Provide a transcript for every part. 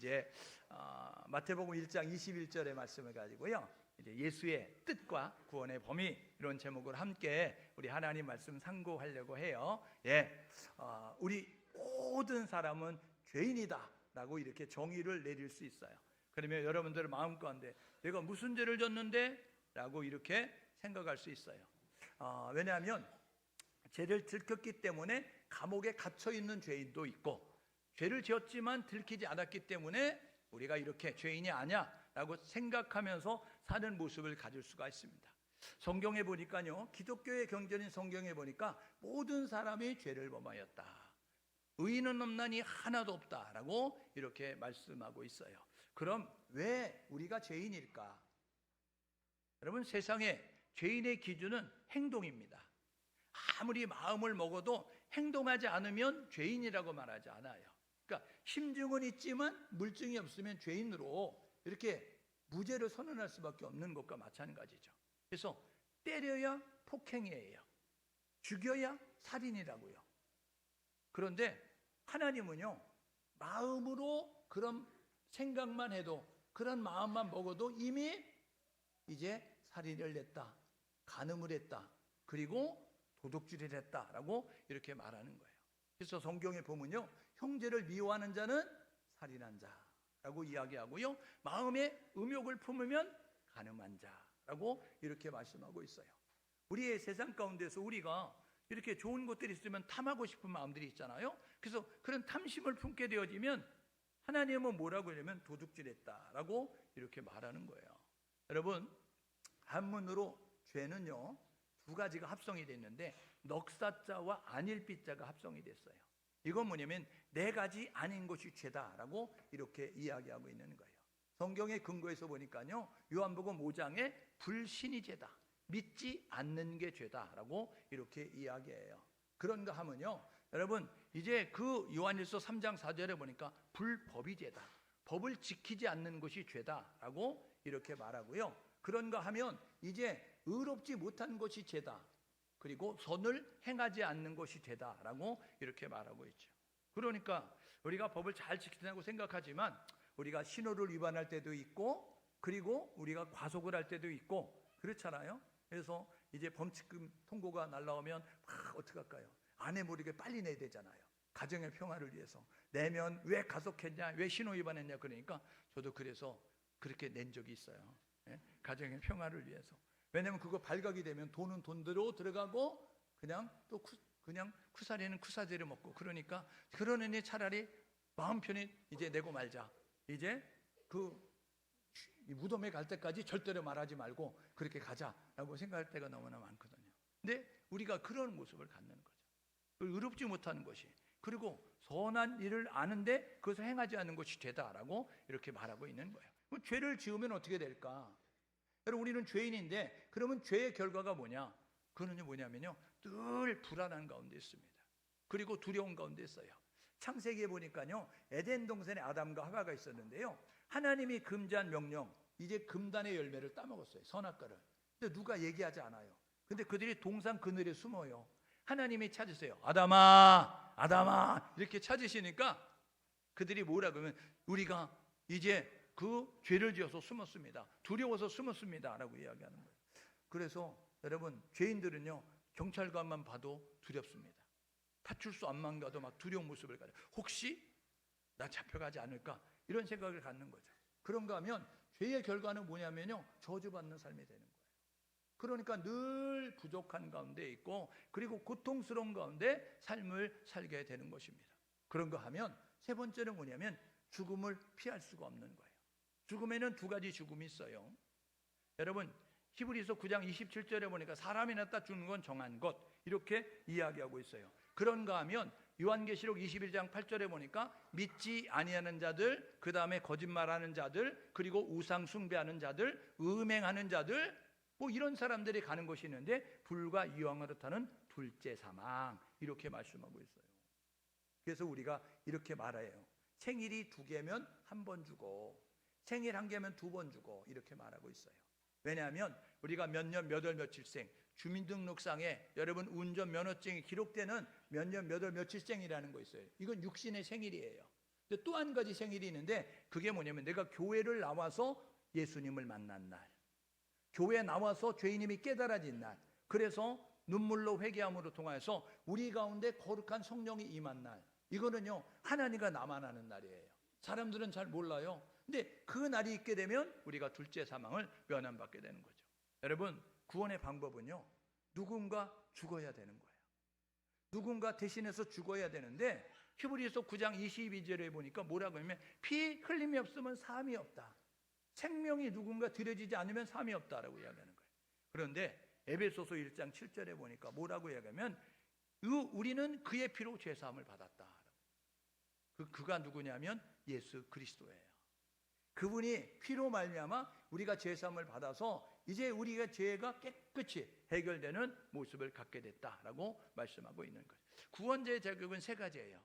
이제 마태복음 1장 21절의 말씀을 가지고요, 이제 예수의 뜻과 구원의 범위, 이런 제목으로 함께 우리 하나님 말씀 상고하려고 해요. 우리 모든 사람은 죄인이다라고 이렇게 정의를 내릴 수 있어요. 그러면 여러분들 마음 가운데 내가 무슨 죄를 졌는데? 라고 이렇게 생각할 수 있어요. 왜냐하면 죄를 들켰기 때문에 감옥에 갇혀 있는 죄인도 있고, 죄를 지었지만 들키지 않았기 때문에 우리가 이렇게 죄인이 아니야 라고 생각하면서 사는 모습을 가질 수가 있습니다. 성경에 보니까요, 기독교의 경전인 성경에 보니까 모든 사람이 죄를 범하였다, 의인은 없나니 하나도 없다라고 이렇게 말씀하고 있어요. 그럼 왜 우리가 죄인일까? 여러분, 세상에 죄인의 기준은 행동입니다. 아무리 마음을 먹어도 행동하지 않으면 죄인이라고 말하지 않아요. 그러니까 심증은 있지만 물증이 없으면 죄인으로 이렇게 무죄를 선언할 수밖에 없는 것과 마찬가지죠. 그래서 때려야 폭행이에요. 죽여야 살인이라고요. 그런데 하나님은요, 마음으로 그런 생각만 해도, 그런 마음만 먹어도 이미 이제 살인을 했다, 간음을 했다, 그리고 도둑질을 했다라고 이렇게 말하는 거예요. 그래서 성경에 보면요, 형제를 미워하는 자는 살인한 자라고 이야기하고요, 마음에 음욕을 품으면 간음한 자라고 이렇게 말씀하고 있어요. 우리의 세상 가운데서 우리가 이렇게 좋은 것들이 있으면 탐하고 싶은 마음들이 있잖아요. 그래서 그런 탐심을 품게 되어지면 하나님은 뭐라고 하냐면 도둑질했다라고 이렇게 말하는 거예요. 여러분, 한문으로 죄는요, 두 가지가 합성이 됐는데 넉사자와 안일비자가 합성이 됐어요. 이건 뭐냐면 네 가지 아닌 것이 죄다라고 이렇게 이야기하고 있는 거예요. 성경의 근거에서 보니까요, 요한복음 5장에 불신이 죄다, 믿지 않는 게 죄다라고 이렇게 이야기해요. 그런가 하면요, 여러분, 이제 그 요한일서 3장 4절에 보니까 불법이 죄다, 법을 지키지 않는 것이 죄다라고 이렇게 말하고요. 그런가 하면 이제 의롭지 못한 것이 죄다, 그리고 선을 행하지 않는 것이 죄다라고 이렇게 말하고 있죠. 그러니까 우리가 법을 잘 지킨다고 생각하지만 우리가 신호를 위반할 때도 있고, 그리고 우리가 과속을 할 때도 있고, 그렇잖아요. 그래서 이제 범칙금 통고가 날라오면 어떻게 할까요? 아내 모르게 빨리 내야 되잖아요. 가정의 평화를 위해서. 내면 왜 가속했냐, 왜 신호 위반했냐, 그러니까 저도 그래서 그렇게 낸 적이 있어요. 가정의 평화를 위해서. 왜냐면 그거 발각이 되면 돈은 돈대로 들어가고, 그냥 또 그냥 쿠사리는 쿠사제를 먹고, 그러니까 그러느니 차라리 마음 편히 이제 내고 말자, 이제 그 무덤에 갈 때까지 절대로 말하지 말고 그렇게 가자라고 생각할 때가 너무나 많거든요. 근데 우리가 그런 모습을 갖는 거죠. 의롭지 못하는 것이, 그리고 선한 일을 아는데 그것을 행하지 않는 것이 죄다라고 이렇게 말하고 있는 거예요. 그럼 죄를 지으면 어떻게 될까? 여러분, 우리는 죄인인데 그러면 죄의 결과가 뭐냐? 그거는 뭐냐면요, 늘 불안한 가운데 있습니다. 그리고 두려운 가운데 있어요. 창세기에 보니까요, 에덴 동산에 아담과 하와가 있었는데요, 하나님이 금지한 명령, 이제 금단의 열매를 따먹었어요, 선악과를. 근데 누가 얘기하지 않아요. 근데 그들이 동산 그늘에 숨어요. 하나님이 찾으세요. 아담아, 아담아, 이렇게 찾으시니까 그들이 뭐라고 하면 우리가 이제 그 죄를 지어서 숨었습니다, 두려워서 숨었습니다 라고 이야기하는 거예요. 그래서 여러분, 죄인들은요, 경찰관만 봐도 두렵습니다. 파출소 앞만 가도 막 두려운 모습을 가져요. 혹시 나 잡혀가지 않을까, 이런 생각을 갖는 거죠. 그런가 하면 죄의 결과는 뭐냐면요, 저주받는 삶이 되는 거예요. 그러니까 늘 부족한 가운데 있고, 그리고 고통스러운 가운데 삶을 살게 되는 것입니다. 그런가 하면 세 번째는 뭐냐면 죽음을 피할 수가 없는 거예요. 죽음에는 두 가지 죽음이 있어요. 여러분, 히브리서 9장 27절에 보니까 사람이 낳다 죽는 건 정한 것, 이렇게 이야기하고 있어요. 그런가 하면 요한계시록 21장 8절에 보니까 믿지 아니하는 자들, 그 다음에 거짓말하는 자들, 그리고 우상 숭배하는 자들, 음행하는 자들, 뭐 이런 사람들이 가는 것이 있는데 불과 이왕으로 타는 둘째 사망, 이렇게 말씀하고 있어요. 그래서 우리가 이렇게 말해요. 생일이 2개면 1번 죽어, 생일 1개면 2번 죽어, 이렇게 말하고 있어요. 왜냐하면 우리가 몇 년 몇 월 며칠생, 주민등록상에 여러분 운전면허증이 기록되는 몇 년 몇 월 며칠생이라는 거 있어요. 이건 육신의 생일이에요. 근데 또 한 가지 생일이 있는데 그게 뭐냐면 내가 교회를 나와서 예수님을 만난 날, 교회에 나와서 죄인임이 깨달아진 날, 그래서 눈물로 회개함으로 통하여서 우리 가운데 거룩한 성령이 임한 날, 이거는요 하나님과 나만 아는 날이에요. 사람들은 잘 몰라요. 근데 그 날이 있게 되면 우리가 둘째 사망을 면함받게 되는 거죠. 여러분, 구원의 방법은요 누군가 죽어야 되는 거예요. 누군가 대신해서 죽어야 되는데 히브리서 9장 22절에 보니까 뭐라고 하면 피 흘림이 없으면 사함이 없다. 생명이 누군가 들여지지 않으면 사함이 없다라고 이야기하는 거예요. 그런데 에베소서 1장 7절에 보니까 뭐라고 이야기하면 우리는 그의 피로 죄사함을 받았다. 그가 누구냐면 예수 그리스도예요. 그분이 피로 말미암아 우리가 죄사함을 받아서 이제 우리가 죄가 깨끗이 해결되는 모습을 갖게 됐다라고 말씀하고 있는 거예요. 구원자의 자격은 세 가지예요.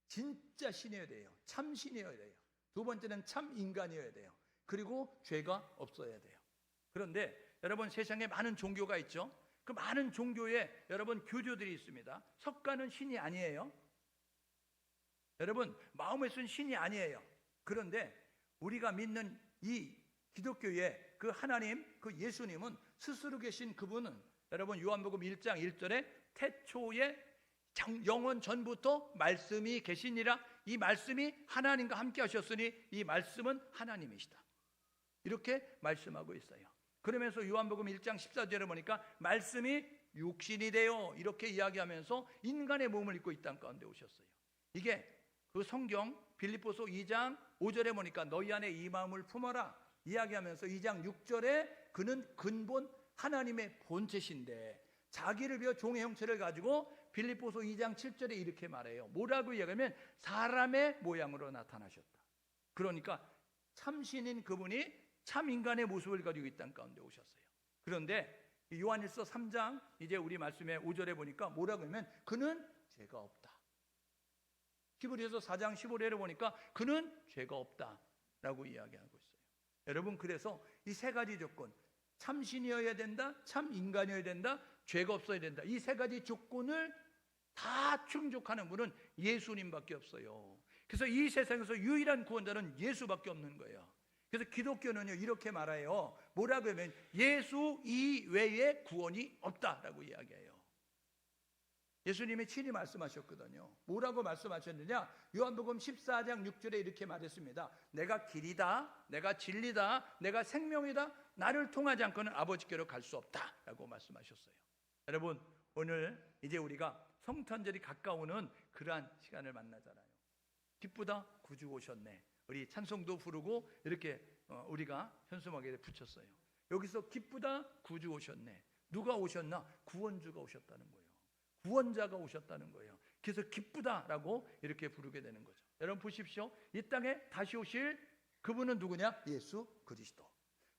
진짜 신이어야 돼요. 참 신이어야 돼요. 두 번째는 참 인간이어야 돼요. 그리고 죄가 없어야 돼요. 그런데 여러분, 세상에 많은 종교가 있죠. 그 많은 종교에 여러분 교조들이 있습니다. 석가는 신이 아니에요. 여러분, 마음에 쓴 신이 아니에요. 그런데 우리가 믿는 이 기독교의 그 하나님, 그 예수님은 스스로 계신 그분은 여러분 요한복음 1장 1절에 태초에 영원 전부터 말씀이 계시니라. 이 말씀이 하나님과 함께 하셨으니 이 말씀은 하나님이시다. 이렇게 말씀하고 있어요. 그러면서 요한복음 1장 14절에 보니까 말씀이 육신이 되어 이렇게 이야기하면서 인간의 몸을 입고 이 땅 가운데 오셨어요. 이게 그 성경 빌립보서 2장 5절에 보니까 너희 안에 이 마음을 품어라 이야기하면서 2장 6절에 그는 근본 하나님의 본체신데 자기를 비워 종의 형체를 가지고 빌립보서 2장 7절에 이렇게 말해요. 뭐라고 이야기하면 사람의 모양으로 나타나셨다. 그러니까 참신인 그분이 참 인간의 모습을 가지고 이 땅 가운데 오셨어요. 그런데 요한일서 3장 이제 우리 말씀의 5절에 보니까 뭐라고 하면 그는 죄가 없다. 히브리서 4장 15절에 보니까 그는 죄가 없다라고 이야기하고 있어요. 여러분, 그래서 이 세 가지 조건, 참신이어야 된다, 참 인간이어야 된다, 죄가 없어야 된다. 이 세 가지 조건을 다 충족하는 분은 예수님밖에 없어요. 그래서 이 세상에서 유일한 구원자는 예수밖에 없는 거예요. 그래서 기독교는요 이렇게 말해요. 뭐라고 하면 예수 이외에 구원이 없다라고 이야기해요. 예수님이 친히 말씀하셨거든요. 뭐라고 말씀하셨느냐? 요한복음 14장 6절에 이렇게 말했습니다. 내가 길이다, 내가 진리다, 내가 생명이다. 나를 통하지 않고는 아버지께로 갈 수 없다라고 말씀하셨어요. 여러분, 오늘 이제 우리가 성탄절이 가까우는 그러한 시간을 만나잖아요. 기쁘다, 구주 오셨네. 우리 찬송도 부르고 이렇게 우리가 현수막에 붙였어요. 여기서 기쁘다, 구주 오셨네. 누가 오셨나? 구원주가 오셨다는 거예요. 구원자가 오셨다는 거예요. 그래서 기쁘다라고 이렇게 부르게 되는 거죠. 여러분 보십시오. 이 땅에 다시 오실 그분은 누구냐? 예수 그리스도.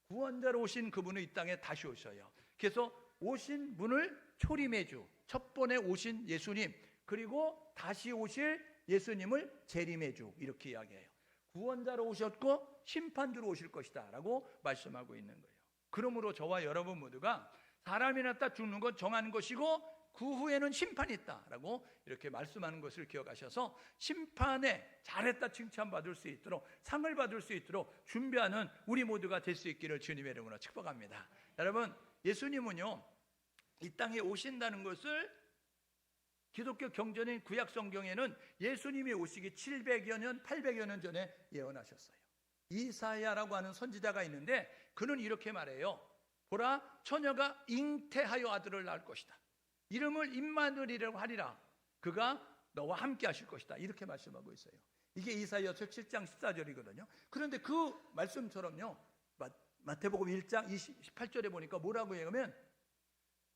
구원자로 오신 그분은 이 땅에 다시 오셔요. 그래서 오신 분을 초림의 주, 첫 번에 오신 예수님, 그리고 다시 오실 예수님을 재림의 주, 이렇게 이야기해요. 구원자로 오셨고 심판주로 오실 것이다 라고 말씀하고 있는 거예요. 그러므로 저와 여러분 모두가 사람이 났다 죽는 것 정하는 것이고 그 후에는 심판이 있다라고 이렇게 말씀하는 것을 기억하셔서 심판에 잘했다 칭찬받을 수 있도록, 상을 받을 수 있도록 준비하는 우리 모두가 될 수 있기를 주님의 이름으로 축복합니다. 여러분, 예수님은요 이 땅에 오신다는 것을 기독교 경전인 구약 성경에는 예수님이 오시기 700여 년, 800여 년 전에 예언하셨어요. 이사야라고 하는 선지자가 있는데 그는 이렇게 말해요. 보라, 처녀가 잉태하여 아들을 낳을 것이다. 이름을 임마누엘이라고 하리라. 그가 너와 함께 하실 것이다. 이렇게 말씀하고 있어요. 이게 이사야서 7장 14절이거든요. 그런데 그 말씀처럼요 마태복음 1장 28절에 보니까 뭐라고 얘기하면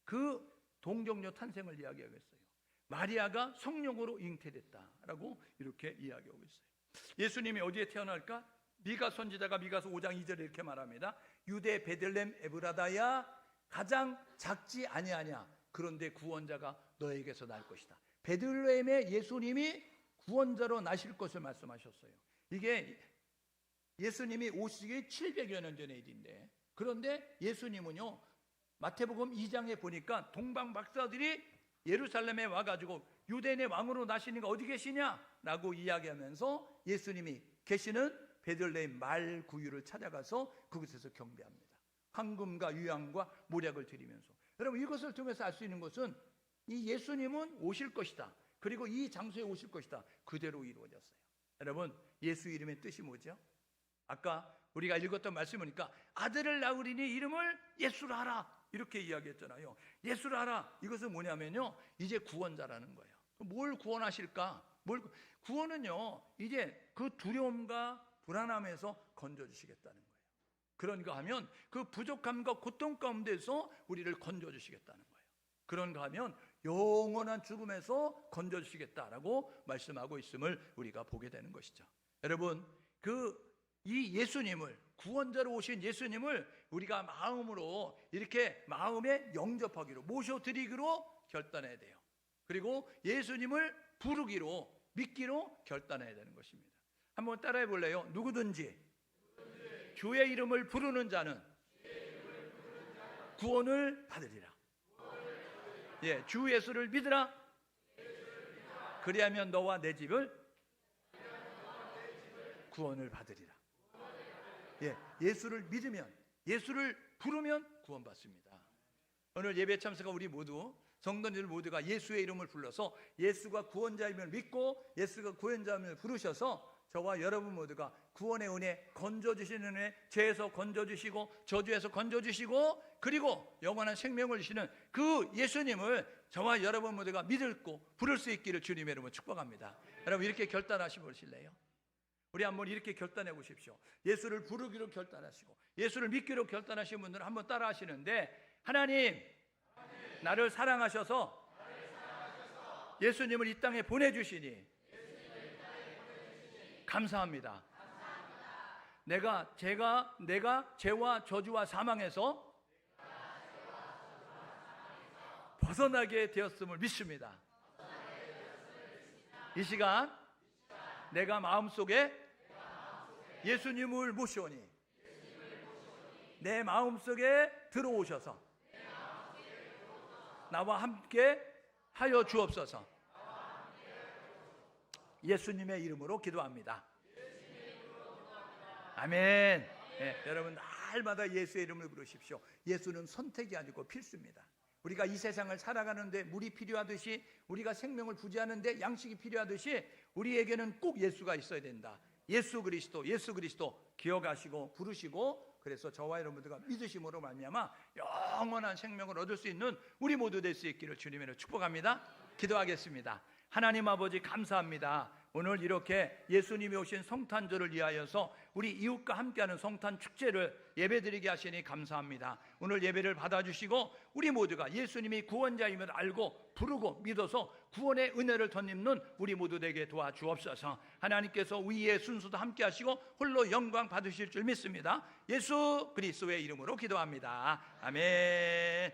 그 동정녀 탄생을 이야기하고 있어요. 마리아가 성령으로 잉태됐다라고 이렇게 이야기하고 있어요. 예수님이 어디에 태어날까? 미가 선지자가 미가서 5장 2절에 이렇게 말합니다. 유대 베들레헴 에브라다야, 가장 작지 아니하냐? 그런데 구원자가 너에게서 날 것이다. 베들레헴에 예수님이 구원자로 나실 것을 말씀하셨어요. 이게 예수님이 오시기 700여 년 전의 일인데, 그런데 예수님은요 마태복음 2장에 보니까 동방 박사들이 예루살렘에 와가지고 유대인의 왕으로 나시니가 어디 계시냐라고 이야기하면서 예수님이 계시는 베들레헴 말 구유를 찾아가서 그곳에서 경배합니다. 황금과 유향과 모략을 드리면서. 여러분, 이것을 통해서 알 수 있는 것은 이 예수님은 오실 것이다. 그리고 이 장소에 오실 것이다. 그대로 이루어졌어요. 여러분, 예수 이름의 뜻이 뭐죠? 아까 우리가 읽었던 말씀이니까 아들을 낳으리니 이름을 예수라 하라, 이렇게 이야기했잖아요. 예수라 하라, 이것은 뭐냐면요, 이제 구원자라는 거예요. 뭘 구원하실까? 구원은요, 이제 그 두려움과 불안함에서 건져주시겠다는 거예요. 그런가 하면 그 부족함과 고통 가운데서 우리를 건져주시겠다는 거예요. 그런가 하면 영원한 죽음에서 건져주시겠다라고 말씀하고 있음을 우리가 보게 되는 것이죠. 여러분, 이 예수님을, 구원자로 오신 예수님을 우리가 마음으로 이렇게 마음에 영접하기로, 모셔드리기로 결단해야 돼요. 그리고 예수님을 부르기로, 믿기로 결단해야 되는 것입니다. 한번 따라해 볼래요? 누구든지 주의 이름을 부르는 자는 구원을 받으리라. 예, 주 예수를 믿으라. 그리하면 너와 내 집을 구원을 받으리라. 예, 예수를 믿으면, 예수를 부르면 구원받습니다. 오늘 예배 참석한 우리 모두, 성도님들 모두가 예수의 이름을 불러서 예수가 구원자임을 믿고 예수가 구원자임을 부르셔서 저와 여러분 모두가 구원의 은혜, 건져주시는 은혜, 죄에서 건져주시고 저주에서 건져주시고 그리고 영원한 생명을 주시는 그 예수님을 저와 여러분 모두가 믿고 부를 수 있기를 주님의 이름으로 축복합니다. 여러분, 이렇게 결단하시 보실래요? 우리 한번 이렇게 결단해 보십시오. 예수를 부르기로 결단하시고 예수를 믿기로 결단하신 분들은 한번 따라 하시는데, 하나님, 나를 사랑하셔서 예수님을 이 땅에 보내주시니 감사합니다. 내가 죄와 저주와 사망에서 벗어나게 되었음을 믿습니다. 이 시간 내가 마음속에 예수님을 모시오니 내 마음속에 들어오셔서 나와 함께 하여 주옵소서. 예수님의 이름으로 기도합니다. 아멘. 네, 여러분 날마다 예수의 이름을 부르십시오. 예수는 선택이 아니고 필수입니다. 우리가 이 세상을 살아가는데 물이 필요하듯이, 우리가 생명을 부지하는데 양식이 필요하듯이 우리에게는 꼭 예수가 있어야 된다. 예수 그리스도 기억하시고 부르시고, 그래서 저와 여러분들과 믿으심으로 말미암아 영원한 생명을 얻을 수 있는 우리 모두 될 수 있기를 주님으로 축복합니다. 기도하겠습니다. 하나님 아버지, 감사합니다. 오늘 이렇게 예수님이 오신 성탄절을 위하여서 우리 이웃과 함께하는 성탄 축제를 예배드리게 하시니 감사합니다. 오늘 예배를 받아주시고 우리 모두가 예수님이 구원자임을 알고 부르고 믿어서 구원의 은혜를 덧입는 우리 모두 되게 도와주옵소서. 하나님께서 위의 순수도 함께 하시고 홀로 영광 받으실 줄 믿습니다. 예수 그리스도의 이름으로 기도합니다. 아멘.